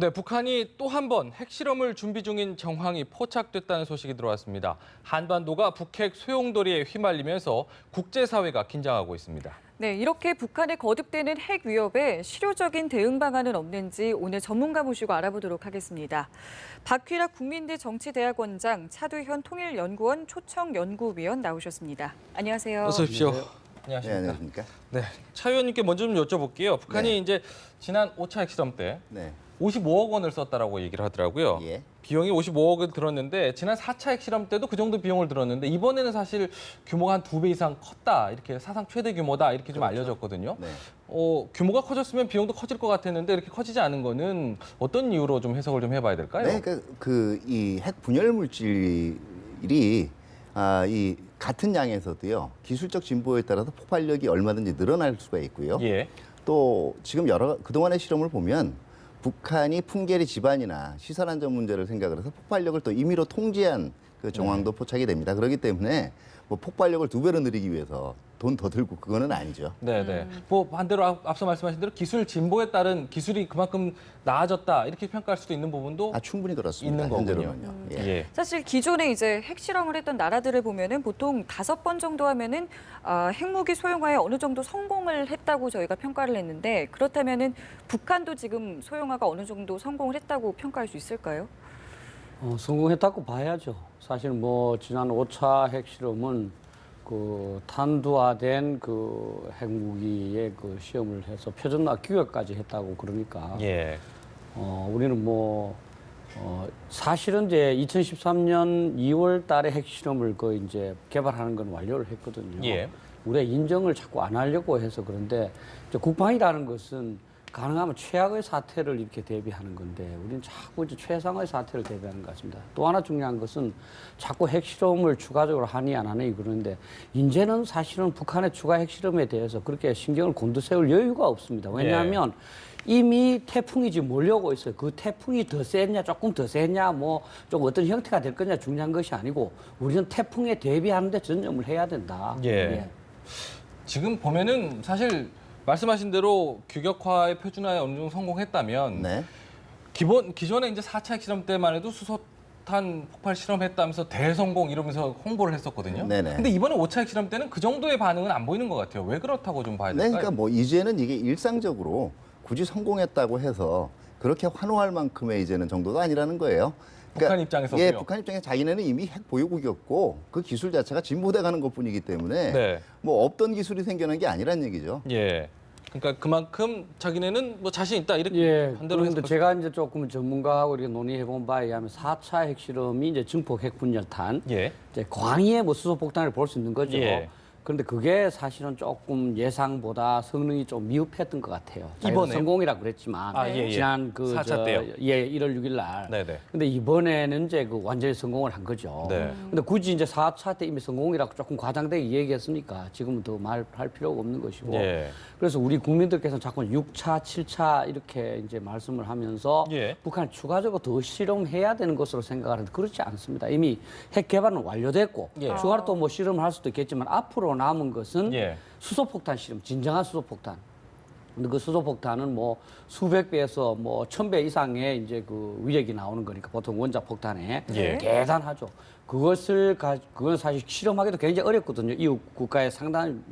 네, 북한이 또 한 번 핵실험을 준비 중인 정황이 포착됐다는 소식이 들어왔습니다. 한반도가 북핵 소용돌이에 휘말리면서 국제사회가 긴장하고 있습니다. 네, 이렇게 북한에 거듭되는 핵 위협에 실효적인 대응 방안은 없는지 오늘 전문가 모시고 알아보도록 하겠습니다. 박휘락 국민대 정치대학원장, 차두현 통일연구원 초청연구위원 나오셨습니다. 안녕하세요. 어서 오십시오. 안녕하십니까. 네, 안녕하십니까. 네, 차 의원님께 먼저 좀 여쭤볼게요. 북한이 네. 이제 지난 5차 핵실험 때 네. 55억 원을 썼다라고 얘기를 하더라고요. 예. 비용이 55억을 들었는데 지난 4차 핵실험 때도 그 정도 비용을 들었는데 이번에는 사실 규모가 한 2배 이상 컸다. 이렇게 사상 최대 규모다. 이렇게 좀 알려졌거든요. 네. 규모가 커졌으면 비용도 커질 것 같았는데 이렇게 커지지 않은 거는 어떤 이유로 좀 해석을 좀 해봐야 될까요? 네, 이 핵 분열 물질이 이 같은 양에서도요 기술적 진보에 따라서 폭발력이 얼마든지 늘어날 수가 있고요. 예. 또 지금 그동안의 실험을 보면 북한이 풍계리 집안이나 시설 안전 문제를 생각을 해서 폭발력을 또 임의로 통제한 그 정황도 포착이 됩니다. 그렇기 때문에 뭐 폭발력을 2배로 늘리기 위해서 돈 더 들고 그거는 아니죠. 네네. 뭐 반대로 앞서 말씀하신 대로 기술 진보에 따른 기술이 그만큼 나아졌다 이렇게 평가할 수도 있는 부분도 충분히 그렇습니다. 있는 거군요. 현재로는요. 예. 예. 사실 기존에 이제 핵실험을 했던 나라들을 보면은 보통 5번 정도 하면은 핵무기 소형화에 어느 정도 성공을 했다고 저희가 평가를 했는데 그렇다면은 북한도 지금 소형화가 어느 정도 성공을 했다고 평가할 수 있을까요? 성공했다고 봐야죠. 사실 뭐 지난 5차 핵실험은 그 탄두화된 그 핵무기의 그 시험을 해서 표준화 규격까지 했다고 그러니까 예. 우리는 사실은 이제 2013년 2월 달에 핵실험을 이제 개발하는 건 완료를 했거든요. 예. 우리가 인정을 자꾸 안 하려고 해서 그런데 이제 국방이라는 것은 가능하면 최악의 사태를 이렇게 대비하는 건데 우리는 자꾸 이제 최상의 사태를 대비하는 것 같습니다. 또 하나 중요한 것은 자꾸 핵실험을 추가적으로 하니 안 하니 그러는데 이제는 사실은 북한의 추가 핵실험에 대해서 그렇게 신경을 곤두세울 여유가 없습니다. 왜냐하면 이미 태풍이 지금 몰려오고 있어요. 그 태풍이 더 셌냐, 조금 더 셌냐, 뭐 좀 어떤 형태가 될 거냐 중요한 것이 아니고 우리는 태풍에 대비하는 데 전념을 해야 된다. 예. 지금 보면은 사실 말씀하신 대로 규격화의 표준화에 어느 정도 성공했다면 네. 기존에 이제 4차 핵실험 때만 해도 수소탄 폭발 실험했다면서 대성공 이러면서 홍보를 했었거든요. 네네. 근데 이번에 5차 핵실험 때는 그 정도의 반응은 안 보이는 것 같아요. 왜 그렇다고 좀 봐야 네, 될까요? 그러니까 뭐 이제는 이게 일상적으로 굳이 성공했다고 해서 그렇게 환호할 만큼의 이제는 정도도 아니라는 거예요. 북한 입장에서도요? 예, 북한 입장에 자기네는 이미 핵 보유국이었고 그 기술 자체가 진보돼 가는 것뿐이기 때문에 네. 뭐 없던 기술이 생겨난 게 아니란 얘기죠. 예. 그러니까 그만큼 자기네는 뭐 자신 있다 이렇게 반대로 그런데 해서 제가 이제 조금 전문가하고 이렇게 논의해본 바에 의하면 4차 핵실험이 이제 증폭 핵분열탄, 예. 이제 광의의 뭐 수소폭탄을 볼 수 있는 거죠. 예. 그런데 그게 사실은 조금 예상보다 성능이 좀 미흡했던 것 같아요. 이번에요? 성공이라고 그랬지만 네. 지난 4차 때요? 1월 6일 날. 네네. 근데 이번에는 이제 완전히 성공을 한 거죠. 네. 근데 굳이 이제 4차 때 이미 성공이라고 조금 과장되게 얘기했으니까 지금은 더 말할 필요가 없는 것이고. 예. 그래서 우리 국민들께서 자꾸 6차, 7차 이렇게 이제 말씀을 하면서 예. 북한을 추가적으로 더 실험해야 되는 것으로 생각하는데 그렇지 않습니다. 이미 핵 개발은 완료됐고 예. 추가로 또 뭐 실험을 할 수도 있겠지만 앞으로 남은 것은 예. 수소폭탄 실험, 진정한 수소폭탄. 근데 그 수소폭탄은 뭐 수백 배에서 뭐 1000배 이상의 이제 그 위력이 나오는 거니까 보통 원자 폭탄에 예. 대단하죠. 그건 사실 실험하기도 굉장히 어렵거든요. 이웃 국가에 상당한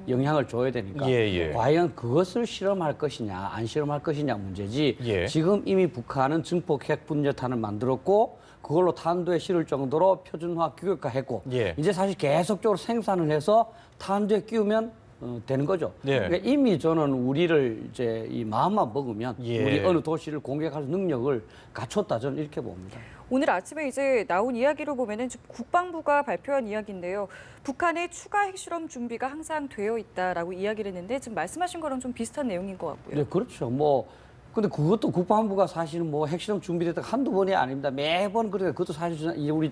영향을 줘야 되니까. 예. 과연 그것을 실험할 것이냐, 안 실험할 것이냐 문제지. 예. 지금 이미 북한은 증폭 핵분열탄을 만들었고 그걸로 탄두에 실을 정도로 표준화 규격화했고 예. 이제 사실 계속적으로 생산을 해서 탄두에 끼우면 되는 거죠. 예. 그러니까 이미 저는 우리를 이제 이 마음만 먹으면 예. 우리 어느 도시를 공격할 능력을 갖췄다 저는 이렇게 봅니다. 오늘 아침에 이제 나온 이야기로 보면은 국방부가 발표한 이야기인데요. 북한의 추가 핵실험 준비가 항상 되어 있다라고 이야기를 했는데 지금 말씀하신 거랑 좀 비슷한 내용인 것 같고요. 네, 그렇죠. 근데 그것도 국방부가 사실은 뭐 핵실험 준비됐다 한두 번이 아닙니다. 매번 그것도 사실 우리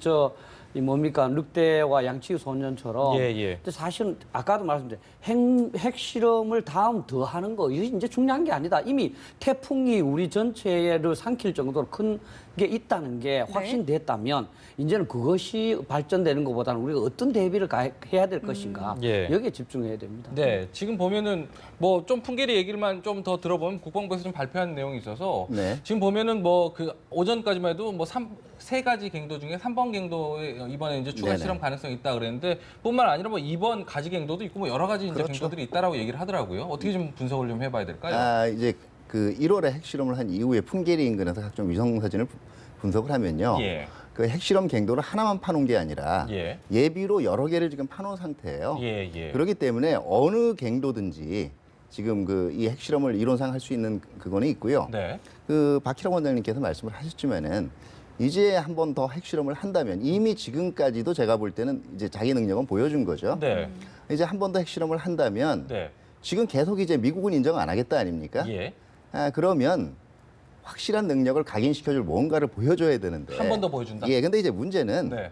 늑대와 양치기 소년처럼. 예. 근데 사실은 아까도 말씀드린 핵실험을 다음 더 하는 거 이게 이제 중요한 게 아니다. 이미 태풍이 우리 전체를 삼킬 정도로 큰 게 있다는 게 확신됐다면 이제는 그것이 발전되는 것보다는 우리가 어떤 대비를 해야 될 것인가 예. 여기에 집중해야 됩니다. 네. 지금 보면은 뭐 좀 풍계리 얘기만 좀 더 들어보면 국방부에서 좀 발표한 있다는 내용이 있어서 네. 지금 보면은 뭐 그 오전까지만 해도 뭐 세 가지 갱도 중에 3번 갱도에 이번에 이제 추가 네네. 실험 가능성이 있다 그랬는데 뿐만 아니라 뭐 2번 가지 갱도도 있고 뭐 여러 가지 이제 그렇죠. 갱도들이 있다라고 얘기를 하더라고요. 어떻게 좀 분석을 좀 해봐야 될까요? 이제 그 1월에 핵실험을 한 이후에 풍계리 인근에서 각종 위성 사진을 분석을 하면요. 예. 그 핵실험 갱도를 하나만 파놓은 게 아니라 예. 예비로 여러 개를 지금 파놓은 상태예요. 예, 예. 그렇기 때문에 어느 갱도든지 지금 그 이 핵실험을 이론상 할 수 있는 그거는 있고요. 네. 그 박희랑 원장님께서 말씀을 하셨지만은 이제 한 번 더 핵실험을 한다면 이미 지금까지도 제가 볼 때는 이제 자기 능력은 보여준 거죠. 네. 이제 한 번 더 핵실험을 한다면 네. 지금 계속 이제 미국은 인정 안 하겠다 아닙니까? 예. 그러면 확실한 능력을 각인시켜줄 뭔가를 보여줘야 되는데 한 번 더 보여준다? 예, 근데 이제 문제는 네.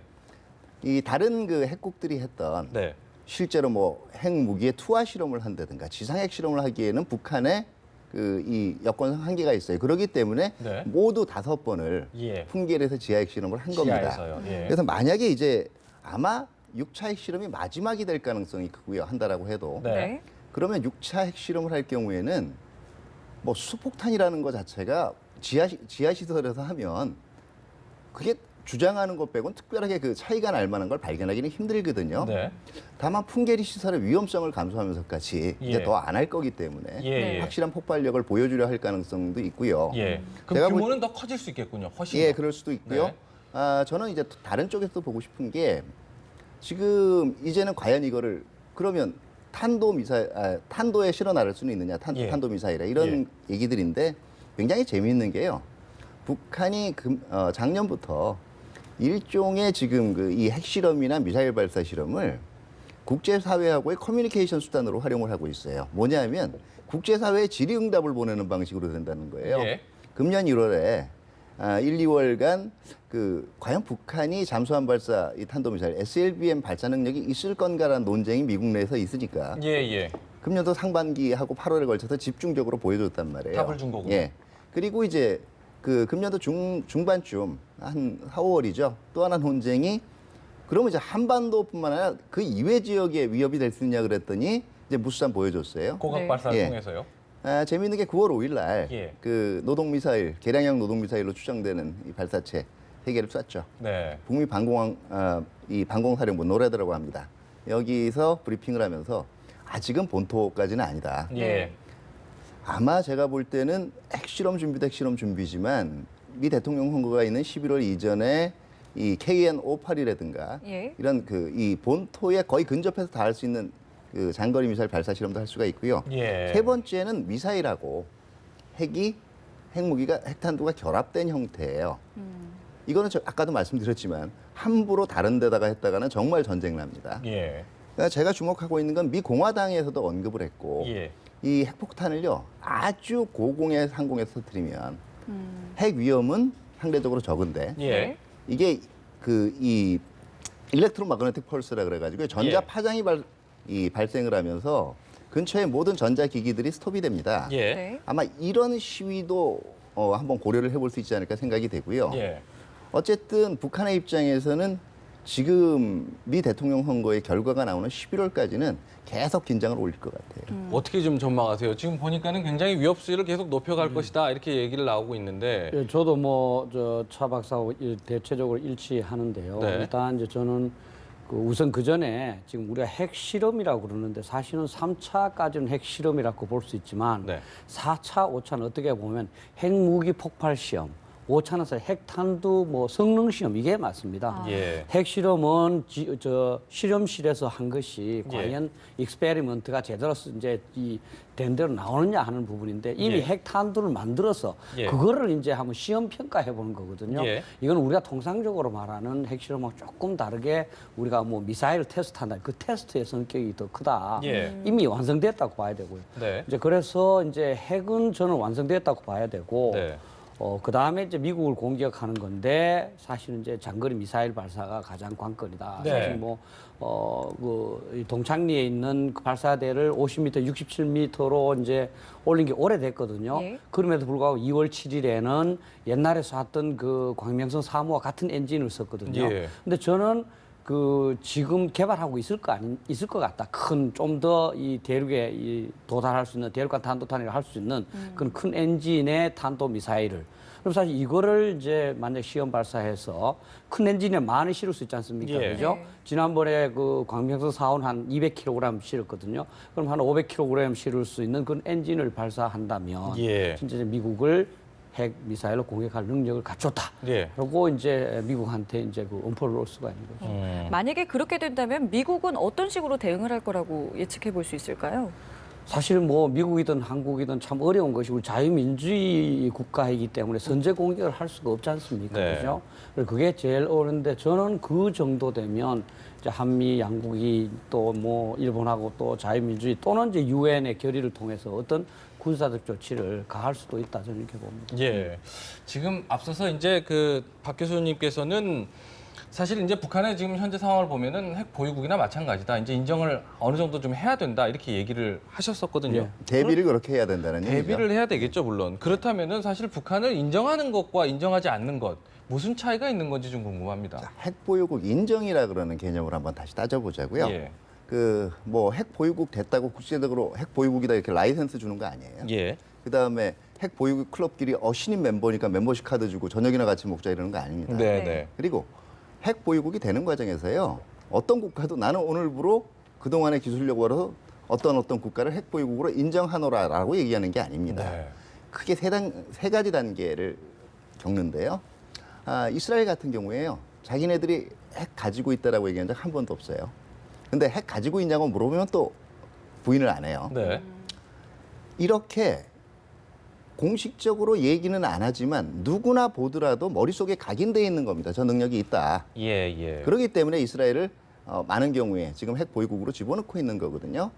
이 다른 그 핵국들이 했던 네. 실제로 뭐 핵무기의 투하 실험을 한다든가 지상핵 실험을 하기에는 북한의 그 이 여건상 한계가 있어요. 그렇기 때문에 네. 모두 5번을 예. 풍계리에서 지하핵 실험을 한 겁니다. 지하에서요. 예. 그래서 만약에 이제 아마 6차 핵 실험이 마지막이 될 가능성이 크고요. 한다라고 해도. 네. 그러면 6차 핵 실험을 할 경우에는 뭐 수폭탄이라는 것 자체가 지하 시설에서 하면 그게 주장하는 것 빼고는 특별하게 그 차이가 날 만한 걸 발견하기는 힘들거든요. 네. 다만 풍계리 시설의 위험성을 감수하면서까지 예. 이제 더 안 할 거기 때문에 예, 예. 확실한 폭발력을 보여주려 할 가능성도 있고요. 예. 제가 그럼 볼- 규모는 더 커질 수 있겠군요. 훨씬 예, 더. 그럴 수도 있고요. 네. 저는 이제 다른 쪽에서 보고 싶은 게 지금 이제는 과연 이거를 그러면 탄도에 실어 나를 수는 있느냐, 예. 탄도 미사일에 이런 얘기들인데 굉장히 재미있는 게요. 북한이 작년부터 일종의 지금 그 이 핵실험이나 미사일 발사 실험을 국제사회하고의 커뮤니케이션 수단으로 활용을 하고 있어요. 뭐냐면 국제사회에 질의응답을 보내는 방식으로 된다는 거예요. 예. 금년 1월에 1, 2월간 그 과연 북한이 잠수함 발사 이 탄도미사일 SLBM 발사 능력이 있을 건가라는 논쟁이 미국 내에서 있으니까 예, 예. 금년도 상반기하고 8월에 걸쳐서 집중적으로 보여줬단 말이에요. 답을 준 거군요. 예. 그리고 이제 그 금년도 중반쯤 한 4, 5월이죠. 또 하나 논쟁이 그러면 이제 한반도뿐만 아니라 그 이외 지역에 위협이 될 수 있냐 그랬더니 이제 무수산 보여줬어요. 고각 네. 발사를 예. 통해서요. 재미있는 게 9월 5일 날 예. 그 노동미사일, 개량형 노동미사일로 추정되는 이 발사체 3개를 쐈죠. 네. 북미 이 방공사령부 노래드라고 합니다. 여기서 브리핑을 하면서 아직은 본토까지는 아니다. 예. 아마 제가 볼 때는 핵실험 준비도 핵실험 준비지만 미 대통령 선거가 있는 11월 이전에 이 KN-58이라든가 예. 이런 그 이 본토에 거의 근접해서 닿을 수 있는 그 장거리 미사일 발사 실험도 할 수가 있고요. 예. 세 번째는 미사일하고 핵무기가 핵탄두가 결합된 형태예요. 이거는 아까도 말씀드렸지만 함부로 다른 데다가 했다가는 정말 전쟁 납니다. 예. 그러니까 제가 주목하고 있는 건 미 공화당에서도 언급을 했고 예. 이 핵폭탄을요 아주 고공의 상공에서 터뜨리면 핵 위험은 상대적으로 적은데 예. 이게 그 이 일렉트로마그네틱 펄스라 그래가지고 전자 예. 파장이 발생을 하면서 근처의 모든 전자 기기들이 스톱이 됩니다. 예. 네. 아마 이런 시위도 한번 고려를 해볼 수 있지 않을까 생각이 되고요. 예. 어쨌든 북한의 입장에서는 지금 미 대통령 선거의 결과가 나오는 11월까지는 계속 긴장을 올릴 것 같아요. 어떻게 좀 전망하세요? 지금 보니까는 굉장히 위협 수위를 계속 높여갈 것이다 이렇게 얘기를 나오고 있는데. 예, 저도 뭐 저 차 박사하고 대체적으로 일치하는데요. 네. 일단 이제 저는 그 우선 그 전에 지금 우리가 핵실험이라고 그러는데 사실은 3차까지는 핵실험이라고 볼 수 있지만 네. 4차, 5차는 어떻게 보면 핵무기 폭발 시험, 5차는 핵탄두 뭐 성능 시험 이게 맞습니다. 예. 핵실험은 실험실에서 한 것이 예. 과연 익스페리먼트가 제대로 이제 된 대로 나오느냐 하는 부분인데 이미 예. 핵탄두를 만들어서 예. 그거를 이제 한번 시험 평가해 보는 거거든요. 예. 이건 우리가 통상적으로 말하는 핵실험하고 조금 다르게 우리가 뭐 미사일 테스트한다. 그 테스트의 성격이 더 크다. 예. 이미 완성됐다고 봐야 되고요. 네. 이제 그래서 이제 핵은 저는 완성됐다고 봐야 되고 네. 그 다음에 이제 미국을 공격하는 건데 사실은 이제 장거리 미사일 발사가 가장 관건이다. 네. 사실 이 동창리에 있는 그 발사대를 50m, 67m로 이제 올린 게 오래됐거든요. 예. 그럼에도 불구하고 2월 7일에는 옛날에 쐈던 그 광명성 3호와 같은 엔진을 썼거든요. 예. 근데 저는 그 지금 개발하고 있을 것 같다. 큰 좀 더 이 대륙에 도달할 수 있는 대륙간 탄도탄이라 할 수 있는 그런 큰 엔진의 탄도 미사일을. 그럼 사실 이거를 이제 만약 시험 발사해서 큰 엔진에 많이 실을 수 있지 않습니까? 예. 그죠? 네. 지난번에 그 광명성 사원 한 200kg 실었거든요. 그럼 한 500kg 실을 수 있는 그런 엔진을 발사한다면 예. 진짜 이제 미국을 핵 미사일로 공격할 능력을 갖췄다. 예. 그리고 이제 미국한테 이제 그 엄포를 놓을 수가 있는 거죠. 만약에 그렇게 된다면 미국은 어떤 식으로 대응을 할 거라고 예측해 볼 수 있을까요? 사실 뭐 미국이든 한국이든 참 어려운 것이 우리 자유민주주의 국가이기 때문에 선제 공격을 할 수가 없지 않습니까? 네. 그죠? 그래서 그게 제일 어려운데 저는 그 정도 되면 이제 한미 양국이 또 뭐 일본하고 또 자유민주주의 또는 이제 유엔의 결의를 통해서 어떤 군사적 조치를 가할 수도 있다 저는 이렇게 봅니다. 예. 지금 앞서서 이제 그 박 교수님께서는 사실 이제 북한의 지금 현재 상황을 보면은 핵 보유국이나 마찬가지다. 이제 인정을 어느 정도 좀 해야 된다. 이렇게 얘기를 하셨었거든요. 예. 대비를 그렇게 해야 된다는 얘기죠. 대비를 해야 되겠죠, 물론. 그렇다면은 사실 북한을 인정하는 것과 인정하지 않는 것 무슨 차이가 있는 건지 좀 궁금합니다. 자, 핵 보유국 인정이라 그러는 개념을 한번 다시 따져보자고요. 예. 그 뭐 핵 보유국 됐다고 국제적으로 핵 보유국이다 이렇게 라이센스 주는 거 아니에요. 예. 그다음에 핵 보유국 클럽끼리 신임 멤버니까 멤버십 카드 주고 저녁이나 같이 먹자 이러는 거 아닙니다. 네, 네. 네. 그리고 핵 보유국이 되는 과정에서요. 어떤 국가도 나는 오늘부로 그동안의 기술력으로 어떤 국가를 핵 보유국으로 인정하노라라고 얘기하는 게 아닙니다. 네. 크게 세 가지 단계를 겪는데요. 이스라엘 같은 경우에요. 자기네들이 핵 가지고 있다라고 얘기한 적 한 번도 없어요. 근데 핵 가지고 있냐고 물어보면 또 부인을 안 해요. 네. 이렇게 공식적으로 얘기는 안 하지만 누구나 보더라도 머릿속에 각인돼 있는 겁니다. 저 능력이 있다. 예, 예. 그렇기 때문에 이스라엘을 많은 경우에 지금 핵 보유국으로 집어넣고 있는 거거든요.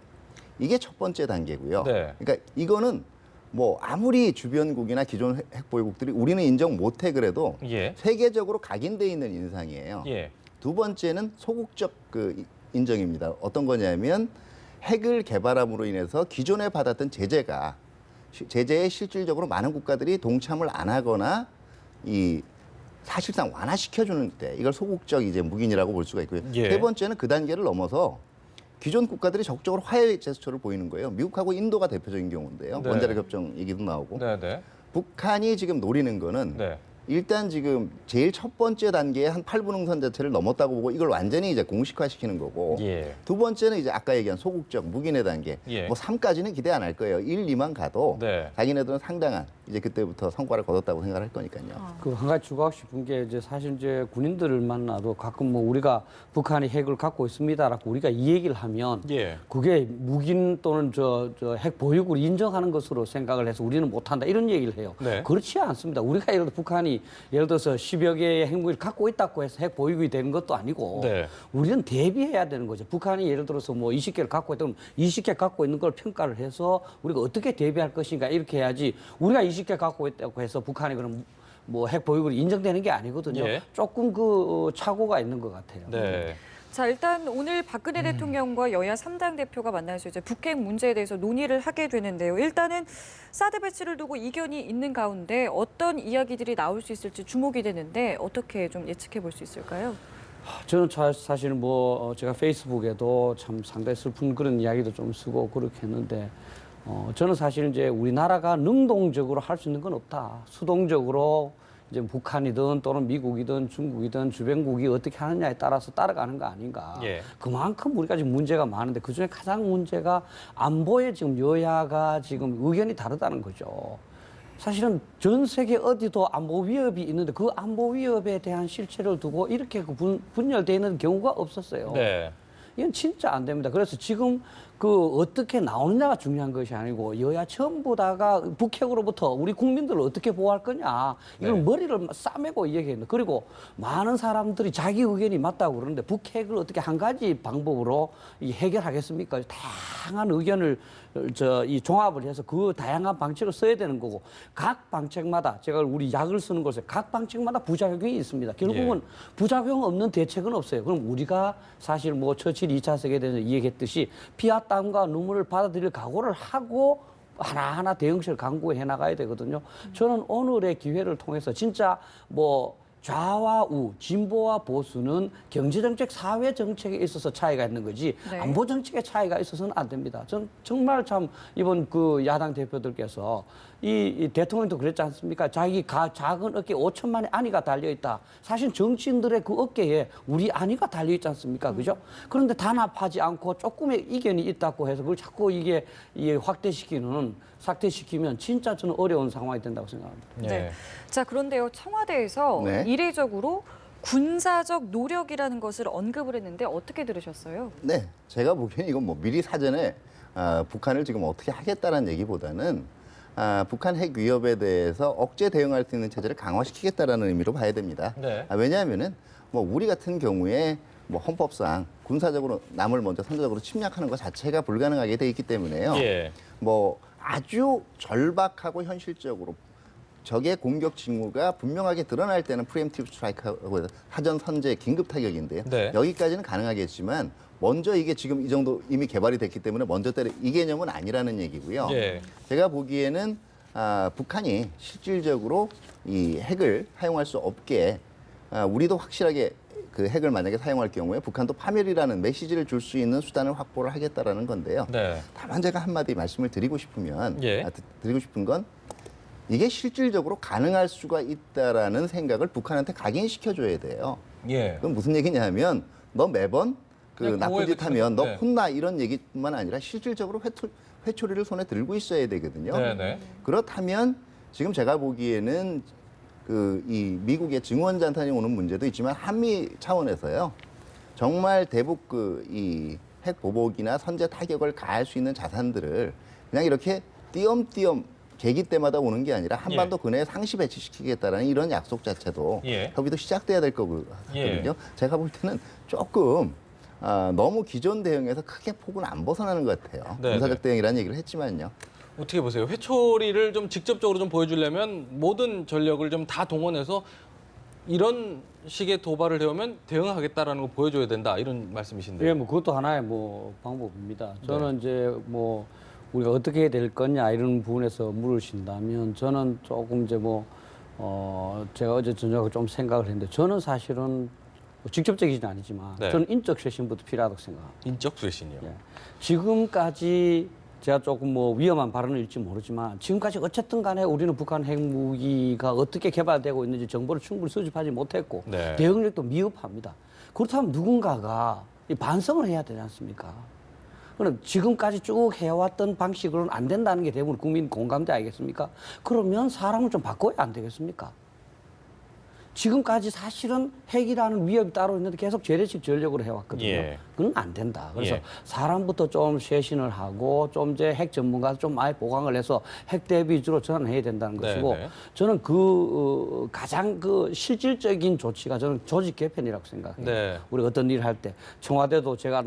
이게 첫 번째 단계고요. 네. 그러니까 이거는 뭐 아무리 주변국이나 기존 핵 보유국들이 우리는 인정 못해 그래도 예. 세계적으로 각인돼 있는 인상이에요. 예. 두 번째는 소극적 그 인정입니다. 어떤 거냐면 핵을 개발함으로 인해서 기존에 받았던 제재에 실질적으로 많은 국가들이 동참을 안 하거나 이 사실상 완화시켜주는 때 이걸 소극적 이제 묵인이라고 볼 수가 있고요. 예. 세 번째는 그 단계를 넘어서 기존 국가들이 적극적으로 화해 제스처를 보이는 거예요. 미국하고 인도가 대표적인 경우인데요. 네. 원자력 협정 얘기도 나오고 네, 네. 북한이 지금 노리는 거는 네. 일단 지금 제일 첫 번째 단계에 한 8분응선 자체를 넘었다고 보고 이걸 완전히 이제 공식화시키는 거고 예. 두 번째는 이제 아까 얘기한 소극적 무기내 단계 예. 뭐 3까지는 기대 안 할 거예요. 1, 2만 가도 네. 자기네들은 상당한 이제 그때부터 성과를 거뒀다고 생각할 거니까요. 그 한 가지 추가하고 싶은 게 이제 사실 이제 군인들을 만나도 가끔 뭐 우리가 북한이 핵을 갖고 있습니다라고 우리가 이 얘기를 하면 예. 그게 묵인 또는 저 핵 보유국을 인정하는 것으로 생각을 해서 우리는 못한다 이런 얘기를 해요. 네. 그렇지 않습니다. 우리가 예를 들어 북한이 예를 들어서 10여 개의 핵무기를 갖고 있다고 해서 핵 보유국이 되는 것도 아니고 네. 우리는 대비해야 되는 거죠. 북한이 예를 들어서 뭐 20개를 갖고 있다면 20개 갖고 있는 걸 평가를 해서 우리가 어떻게 대비할 것인가 이렇게 해야지 우리가 20개 갖고 있다고 해서 북한이 그럼 뭐 핵 보유국이 인정되는 게 아니거든요. 예. 조금 그 착오가 있는 것 같아요. 네. 자, 일단 오늘 박근혜 대통령과 여야 3당 대표가 만나서 이제 북핵 문제에 대해서 논의를 하게 되는데요. 일단은 사드 배치를 두고 이견이 있는 가운데 어떤 이야기들이 나올 수 있을지 주목이 되는데 어떻게 좀 예측해 볼 수 있을까요? 저는 사실 뭐 제가 페이스북에도 참 상당히 슬픈 그런 이야기도 좀 쓰고 그렇게 했는데 저는 사실 이제 우리나라가 능동적으로 할 수 있는 건 없다. 수동적으로 이제 북한이든 또는 미국이든 중국이든 주변국이 어떻게 하느냐에 따라서 따라가는 거 아닌가. 예. 그만큼 우리가 지금 문제가 많은데 그중에 가장 문제가 안보에 지금 여야가 지금 의견이 다르다는 거죠. 사실은 전 세계 어디도 안보 위협이 있는데 그 안보 위협에 대한 실체를 두고 이렇게 분열되어 있는 경우가 없었어요. 네. 이건 진짜 안 됩니다. 그래서 지금 그 어떻게 나오느냐가 중요한 것이 아니고 여야 전부 다가 북핵으로부터 우리 국민들을 어떻게 보호할 거냐 이걸 네. 머리를 싸매고 얘기했는데 그리고 많은 사람들이 자기 의견이 맞다고 그러는데 북핵을 어떻게 한 가지 방법으로 해결하겠습니까? 다양한 의견을 이 종합을 해서 그 다양한 방책을 써야 되는 거고 각 방책마다 제가 우리 약을 쓰는 곳에 각 방책마다 부작용이 있습니다. 결국은 부작용 없는 대책은 없어요. 그럼 우리가 사실 뭐 처칠 2차 세계대전에 얘기했듯이 피와 땀과 눈물을 받아들일 각오를 하고 하나하나 대응실 강구해 나가야 되거든요. 저는 오늘의 기회를 통해서 진짜 뭐 좌와 우, 진보와 보수는 경제정책, 사회정책에 있어서 차이가 있는 거지 네. 안보정책에 차이가 있어서는 안 됩니다. 전 정말 참 이번 그 야당 대표들께서 이 대통령도 그랬지 않습니까? 자기 작은 어깨에 5천만의 안위가 달려있다. 사실 정치인들의 그 어깨에 우리 안위가 달려있지 않습니까? 그죠? 그런데 단합하지 않고 조금의 이견이 있다고 해서 그걸 자꾸 이게 삭퇴시키면 진짜 저는 어려운 상황이 된다고 생각합니다. 네. 자, 그런데요. 청와대에서 네. 이례적으로 군사적 노력이라는 것을 언급을 했는데 어떻게 들으셨어요? 네, 제가 보기엔 이건 뭐 미리 사전에 북한을 지금 어떻게 하겠다는 얘기보다는 북한 핵 위협에 대해서 억제 대응할 수 있는 체제를 강화시키겠다라는 의미로 봐야 됩니다. 네. 왜냐하면은 뭐 우리 같은 경우에 뭐 헌법상 군사적으로 남을 먼저 선제적으로 침략하는 것 자체가 불가능하게 돼 있기 때문에요. 예. 뭐 아주 절박하고 현실적으로 적의 공격 징후가 분명하게 드러날 때는 프리엠티브 스트라이크하고 해서 사전 선제 긴급 타격인데요. 네. 여기까지는 가능하겠지만 먼저 이게 지금 이 정도 이미 개발이 됐기 때문에 먼저 때려 이 개념은 아니라는 얘기고요. 예. 제가 보기에는 북한이 실질적으로 이 핵을 사용할 수 없게 우리도 확실하게 그 핵을 만약에 사용할 경우에 북한도 파멸이라는 메시지를 줄 수 있는 수단을 확보를 하겠다라는 건데요. 네. 다만 제가 한마디 말씀을 드리고 싶으면 예. 드리고 싶은 건 이게 실질적으로 가능할 수가 있다라는 생각을 북한한테 각인시켜줘야 돼요. 예. 그건 무슨 얘기냐면 너 매번 그 그냥 나쁜 그거에 짓 하면 너 네. 혼나 이런 얘기뿐만 아니라 실질적으로 회초리를 손에 들고 있어야 되거든요. 네네. 그렇다면 지금 제가 보기에는 그 이 미국의 증원 잔탄이 오는 문제도 있지만 한미 차원에서요. 정말 대북 그 이 핵 보복이나 선제 타격을 가할 수 있는 자산들을 그냥 이렇게 띄엄띄엄 계기 때마다 오는 게 아니라 한반도 근해에 상시 배치시키겠다라는 이런 약속 자체도 예. 협의도 시작돼야 될 거거든요. 예. 제가 볼 때는 조금 너무 기존 대응에서 크게 폭은 안 벗어나는 것 같아요. 네, 군사적 네. 대응이라는 얘기를 했지만요. 어떻게 보세요? 회초리를 좀 직접적으로 좀 보여주려면 모든 전력을 좀 다 동원해서 이런 식의 도발을 해오면 대응하겠다라는 걸 보여줘야 된다 이런 말씀이신데요. 예, 뭐 그것도 하나의 뭐 방법입니다. 저는 이제 뭐 우리가 어떻게 해야 될 거냐 이런 부분에서 물으신다면 저는 조금 이제 제가 어제 저녁에 좀 생각을 했는데 저는 사실은 뭐 직접적이진 아니지만 네. 저는 인적 쇄신부터 필요하다고 생각합니다. 인적 쇄신이요. 예. 지금까지 제가 조금 뭐 위험한 발언일지 모르지만 지금까지 어쨌든 간에 우리는 북한 핵무기가 어떻게 개발되고 있는지 정보를 충분히 수집하지 못했고 네. 대응력도 미흡합니다. 그렇다면 누군가가 이 반성을 해야 되지 않습니까? 그럼 지금까지 쭉 해왔던 방식으로는 안 된다는 게 대부분 국민 공감대 아니겠습니까? 그러면 사람을 좀 바꿔야 안 되겠습니까? 지금까지 사실은 핵이라는 위협이 따로 있는데 계속 재래식 전력으로 해왔거든요. 예. 그건 안 된다. 그래서 예. 사람부터 좀 쇄신을 하고 좀 이제 핵 전문가 좀 아예 보강을 해서 핵 대비 위주로 전환해야 된다는 것이고 네. 저는 가장 실질적인 조치가 저는 조직 개편이라고 생각해요. 네. 우리 어떤 일을 할 때 청와대도 제가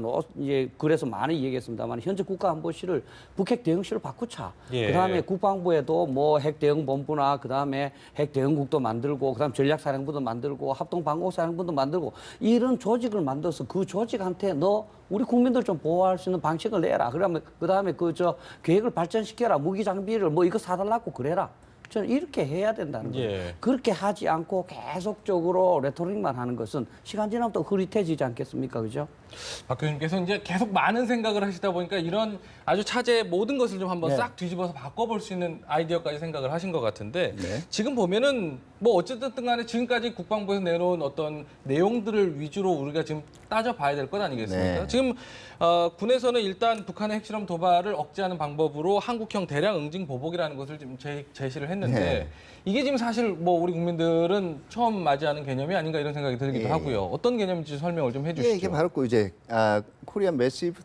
그래서 많이 얘기했습니다만 현재 국가안보실을 북핵 대응실로 바꾸자. 예. 그다음에 국방부에도 뭐 핵 대응 본부나 그다음에 핵 대응국도 만들고 그다음 전략사령부도 만들고 합동방공사령부도 만들고 이런 조직을 만들어서 그 조직한테 너 우리 국민들 좀 보호할 수 있는 방식을 내라. 그러면 그다음에 계획을 발전시켜라. 무기 장비를 뭐 이거 사달라고 그래라. 저는 이렇게 해야 된다는 거예요. 예. 그렇게 하지 않고 계속적으로 레토릭만 하는 것은 시간 지나면 또 흐릿해지지 않겠습니까? 그죠? 박 교수님께서 이제 계속 많은 생각을 하시다 보니까 이런 아주 차제의 모든 것을 좀 한번 네. 싹 뒤집어서 바꿔볼 수 있는 아이디어까지 생각을 하신 것 같은데 네. 지금 보면은 뭐 어쨌든 간에 지금까지 국방부에서 내놓은 어떤 내용들을 위주로 우리가 지금 따져봐야 될 것 아니겠습니까? 네. 지금 군에서는 일단 북한의 핵실험 도발을 억제하는 방법으로 한국형 대량 응징 보복이라는 것을 지금 제시를 했는데 네. 이게 지금 사실 뭐 우리 국민들은 처음 맞이하는 개념이 아닌가 이런 생각이 들기도 예. 하고요. 어떤 개념인지 설명을 좀 해주시죠. 예, 이게 바로 이제 코리안 매시브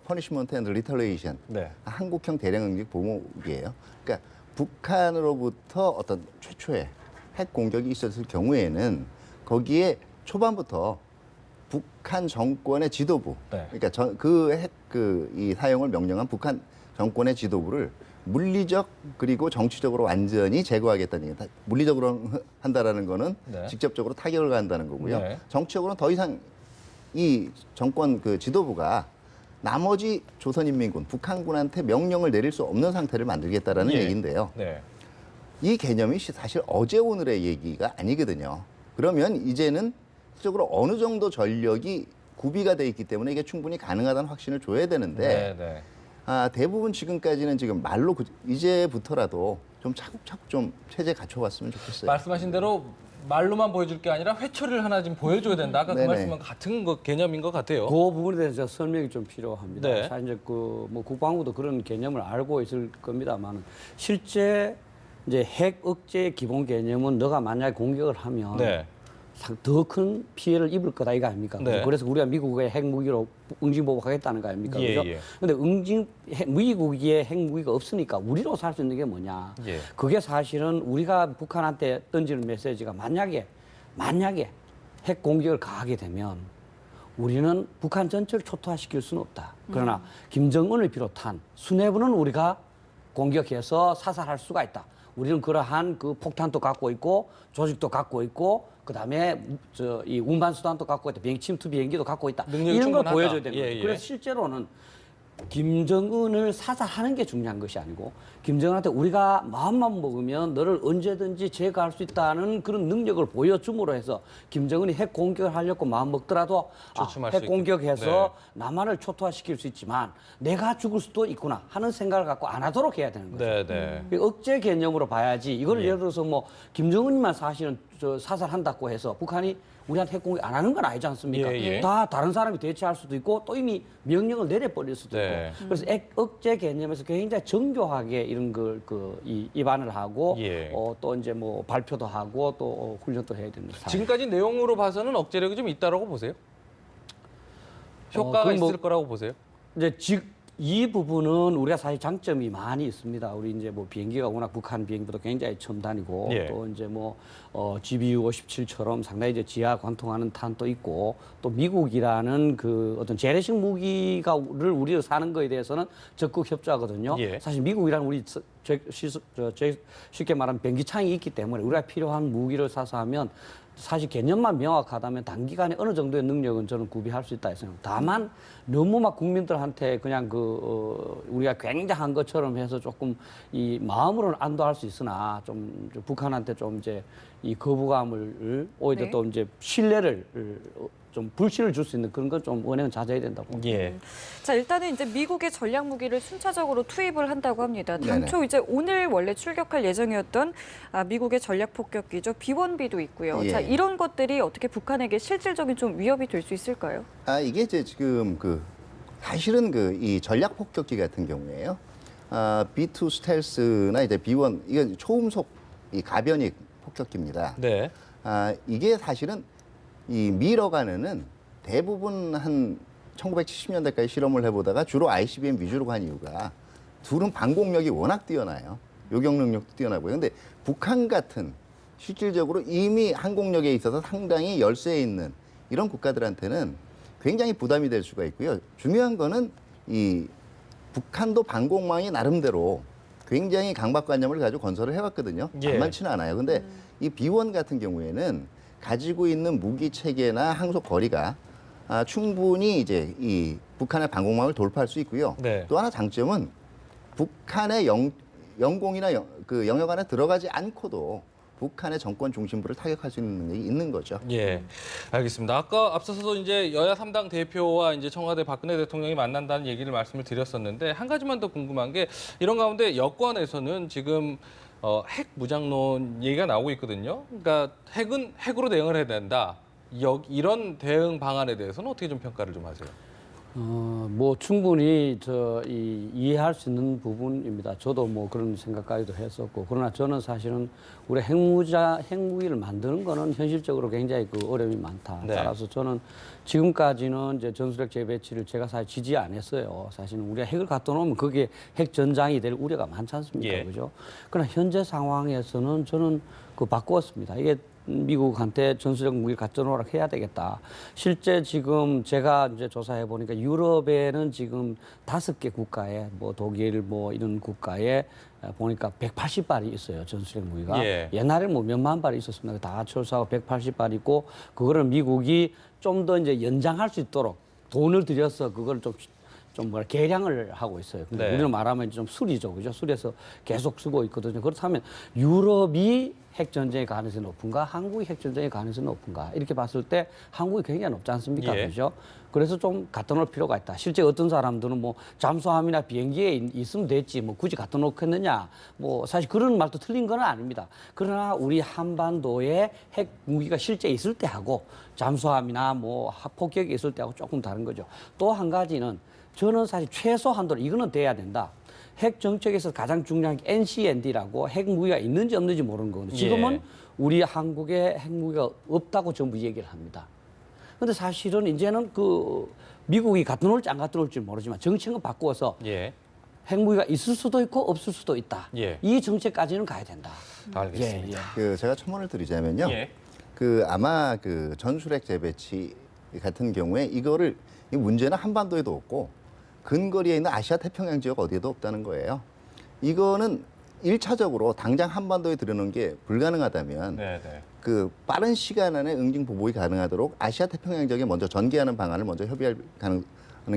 퍼니시먼트 앤드 리털레이션 네. 한국형 대량 응징 보복이에요. 그러니까 북한으로부터 어떤 최초의 핵 공격이 있었을 경우에는 거기에 초반부터 북한 정권의 지도부, 네. 그러니까 이 사용을 명령한 북한 정권의 지도부를 물리적 그리고 정치적으로 완전히 제거하겠다는 얘기. 물리적으로 한다라는 거는 네. 직접적으로 타격을 가한다는 거고요. 네. 정치적으로는 더 이상 이 정권 그 지도부가 나머지 조선인민군, 북한군한테 명령을 내릴 수 없는 상태를 만들겠다라는 예. 얘기인데요. 네. 이 개념이 사실 어제 오늘의 얘기가 아니거든요. 그러면 이제는 실질적으로 어느 정도 전력이 구비가 돼 있기 때문에 이게 충분히 가능하다는 확신을 줘야 되는데 네. 대부분 지금까지는 지금 말로 이제부터라도 좀 차곡차곡 좀 체제 갖춰왔으면 좋겠어요. 말씀하신 대로 말로만 보여줄 게 아니라 회초리를 하나 지금 보여줘야 된다. 아까 그 네네. 말씀은 같은 개념인 것 같아요. 그 부분에 대해서 설명이 좀 필요합니다. 네. 사실 이제 뭐 국방부도 그런 개념을 알고 있을 겁니다만 실제 이제 핵 억제 기본 개념은 너가 만약에 공격을 하면 네. 더 큰 피해를 입을 거다 이거 아닙니까? 네. 그래서 우리가 미국의 핵무기로 응징보복하겠다는 거 아닙니까? 예, 그죠? 예. 근데 미국의 핵무기가 없으니까 우리로 살 수 있는 게 뭐냐? 예. 그게 사실은 우리가 북한한테 던지는 메시지가 만약에 핵 공격을 가하게 되면 우리는 북한 전체를 초토화시킬 수는 없다. 그러나 김정은을 비롯한 수뇌부는 우리가 공격해서 사살할 수가 있다. 우리는 그러한 그 폭탄도 갖고 있고 조직도 갖고 있고 그다음에 이 운반 수단도 갖고 있다. 침투 비행기도 갖고 있다. 능력이 이런 걸 충분하다. 보여줘야 되는 예, 거예요. 예. 그래서 실제로는 김정은을 사살하는 게 중요한 것이 아니고 김정은한테 우리가 마음만 먹으면 너를 언제든지 제거할 수 있다는 그런 능력을 보여줌으로 해서 김정은이 핵 공격을 하려고 마음 먹더라도 조심할 수 핵 공격해서 네. 남한을 초토화시킬 수 있지만 내가 죽을 수도 있구나 하는 생각을 갖고 안 하도록 해야 되는 거죠. 네, 네. 이 억제 개념으로 봐야지 이거를 예를 들어서 뭐 김정은이만 사실은 사살한다고 해서 북한이 우리한테 핵 공격 안 하는 건 아니지 않습니까? 예, 예. 다 다른 사람이 대체할 수도 있고 또 이미 명령을 내려버릴 수도 네. 있고 그래서 억제 개념에서 굉장히 정교하게 이런 걸 입안을 하고 예. 또 이제 뭐 발표도 하고 또 훈련도 해야 됩니다. 지금까지 내용으로 봐서는 억제력이 좀 있다라고 보세요? 효과가 그건 뭐- 있을 거라고 보세요? 이제 이 부분은 우리가 사실 장점이 많이 있습니다. 우리 이제 뭐 비행기가 워낙 북한 비행기도 굉장히 첨단이고 예. 또 이제 뭐 GBU-57처럼 상당히 이제 지하 관통하는 탄도 있고 또 미국이라는 그 어떤 재래식 무기가를 우리가 사는 거에 대해서는 적극 협조하거든요. 예. 사실 미국이라는 우리 쉽게 말하면 변기창이 있기 때문에 우리가 필요한 무기를 사서 하면 사실 개념만 명확하다면 단기간에 어느 정도의 능력은 저는 구비할 수 있다 해서 다만 너무 막 국민들한테 그냥 우리가 굉장한 것처럼 해서 조금 이 마음으로는 안도할 수 있으나 좀 북한한테 좀 이제 이 거부감을 오히려 네. 또 이제 신뢰를 좀 불신을 줄 수 있는 그런 건 좀 은행은 자제해야 된다고 봅니다. 예. 자, 일단은 이제 미국의 전략 무기를 순차적으로 투입을 한다고 합니다. 당초 네네. 이제 오늘 원래 출격할 예정이었던 미국의 전략 폭격기죠. B1B도 있고요. 예. 자, 이런 것들이 어떻게 북한에게 실질적인 좀 위협이 될 수 있을까요? 이게 이제 지금 사실은 이 전략 폭격기 같은 경우에요. B2 스텔스나 이제 B1 이건 초음속 이 가변익 폭격기입니다. 네. 이게 사실은 이 미러가는은 대부분 한 1970년대까지 실험을 해보다가 주로 ICBM 위주로 간 이유가 둘은 방공력이 워낙 뛰어나요. 요격 능력도 뛰어나고요. 근데 북한 같은 실질적으로 이미 항공력에 있어서 상당히 열세에 있는 이런 국가들한테는 굉장히 부담이 될 수가 있고요. 중요한 거는 이 북한도 방공망이 나름대로 굉장히 강박관념을 가지고 건설을 해왔거든요. 예. 만만치는 않아요. 근데 이 B1 같은 경우에는 가지고 있는 무기 체계나 항속 거리가 충분히 이제 이 북한의 방공망을 돌파할 수 있고요. 네. 또 하나 장점은 북한의 영공이나 영역 안에 들어가지 않고도 북한의 정권 중심부를 타격할 수 있는 능력이 있는 거죠. 예, 알겠습니다. 아까 앞서서도 이제 여야 3당 대표와 이제 청와대 박근혜 대통령이 만난다는 얘기를 말씀을 드렸었는데 한 가지만 더 궁금한 게 이런 가운데 여권에서는 지금 핵 무장론 얘기가 나오고 있거든요. 그러니까 핵은 핵으로 대응을 해야 된다. 이런 대응 방안에 대해서는 어떻게 좀 평가를 좀 하세요? 뭐 충분히 이해할 수 있는 부분입니다. 저도 뭐 그런 생각까지도 했었고 그러나 저는 사실은 우리 핵무기를 만드는 거는 현실적으로 굉장히 어려움이 많다. 네. 따라서 저는 지금까지는 이제 전술핵 재배치를 제가 사실 지지 안 했어요. 사실은 우리가 핵을 갖다 놓으면 그게 핵 전장이 될 우려가 많지 않습니까? 예. 그죠? 그러나 현재 상황에서는 저는 바꾸었습니다. 이게 미국한테 전술적 무기를 갖다 놓으라 해야 되겠다. 실제 지금 제가 이제 조사해 보니까 유럽에는 지금 5개 국가에 뭐 독일 뭐 이런 국가에 보니까 180발이 있어요. 전술핵 무기가. 예. 옛날에 뭐 몇만 발이 있었습니다. 다 철수하고 180발 있고 그거를 미국이 좀 더 이제 연장할 수 있도록 돈을 들여서 그걸 좀 좀 뭐라 계량을 하고 있어요. 근데 네. 우리는 말하면 좀 술이죠, 그죠? 술에서 계속 쓰고 있거든요. 그렇다면 유럽이 핵 전쟁의 가능성이 높은가, 한국이 핵 전쟁의 가능성이 높은가 이렇게 봤을 때 한국이 굉장히 높지 않습니까, 예. 그죠? 그래서 좀 갖다 놓을 필요가 있다. 실제 어떤 사람들은 뭐 잠수함이나 비행기에 있으면 됐지, 뭐 굳이 갖다 놓겠느냐, 뭐 사실 그런 말도 틀린 건 아닙니다. 그러나 우리 한반도에 핵 무기가 실제 있을 때 하고 잠수함이나 뭐 폭격이 있을 때하고 조금 다른 거죠. 또 한 가지는 저는 사실 최소한도로 이거는 돼야 된다. 핵 정책에서 가장 중요한 게 NCND라고 핵 무기가 있는지 없는지 모르는 거거든요. 지금은 예. 우리 한국에 핵 무기가 없다고 전부 얘기를 합니다. 근데 사실은 이제는 그 미국이 갖다 놓을지 안 갖다 놓을지 모르지만 정책은 바꾸어서 예. 핵무기가 있을 수도 있고 없을 수도 있다. 예. 이 정책까지는 가야 된다. 알겠습니다. 예. 제가 첨언을 드리자면요. 예. 아마 전술핵 재배치 같은 경우에 이거를 이 문제는 한반도에도 없고 근거리에 있는 아시아 태평양 지역 어디에도 없다는 거예요. 이거는 1차적으로 당장 한반도에 들여놓은 게 불가능하다면 네, 네. 빠른 시간 안에 응징 보복이 가능하도록 아시아 태평양 지역에 먼저 전개하는 방안을 먼저 협의하는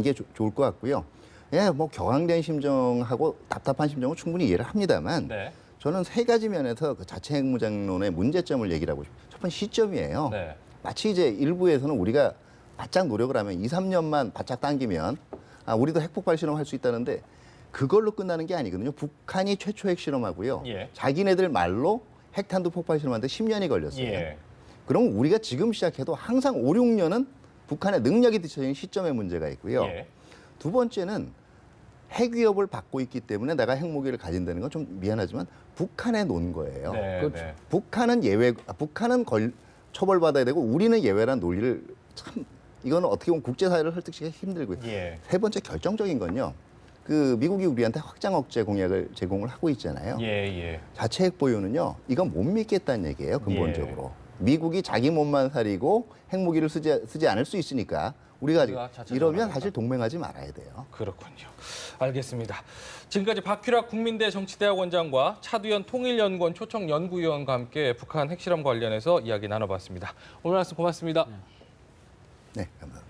게 좋을 것 같고요. 예, 뭐 격앙된 심정하고 답답한 심정은 충분히 이해를 합니다만 네. 저는 세 가지 면에서 그 자체 핵무장론의 문제점을 얘기를 하고 싶어요. 첫 번째 시점이에요. 네. 마치 이제 일부에서는 우리가 바짝 노력을 하면 2, 3년만 바짝 당기면 우리도 핵폭발 실험할 수 있다는데 그걸로 끝나는 게 아니거든요. 북한이 최초 핵 실험하고요. 예. 자기네들 말로 핵탄두 폭발 실험하는데 10년이 걸렸어요. 예. 그럼 우리가 지금 시작해도 항상 5, 6년은 북한의 능력이 뒤처지는 시점에 문제가 있고요. 예. 두 번째는 핵 위협을 받고 있기 때문에 내가 핵무기를 가진다는 건 좀 미안하지만 북한에 놓은 거예요. 네, 그렇죠. 네. 북한은 북한은 처벌받아야 되고 우리는 예외란 논리를 참 이거는 어떻게 보면 국제사회를 설득시키기 힘들고요. 예. 세 번째 결정적인 건요. 미국이 우리한테 확장 억제 공약을 제공을 하고 있잖아요. 예, 예. 자체 핵 보유는요. 이건 못 믿겠다는 얘기예요. 근본적으로. 미국이 자기 몸만 살리고 핵무기를 쓰지 않을 수 있으니까 우리가 자체적으로 이러면 하겠다. 사실 동맹하지 말아야 돼요. 그렇군요. 알겠습니다. 지금까지 박규락 국민대 정치대학원장과 차두현 통일연구원 초청연구위원과 함께 북한 핵실험 관련해서 이야기 나눠봤습니다. 오늘 말씀 고맙습니다. 네, 감사합니다.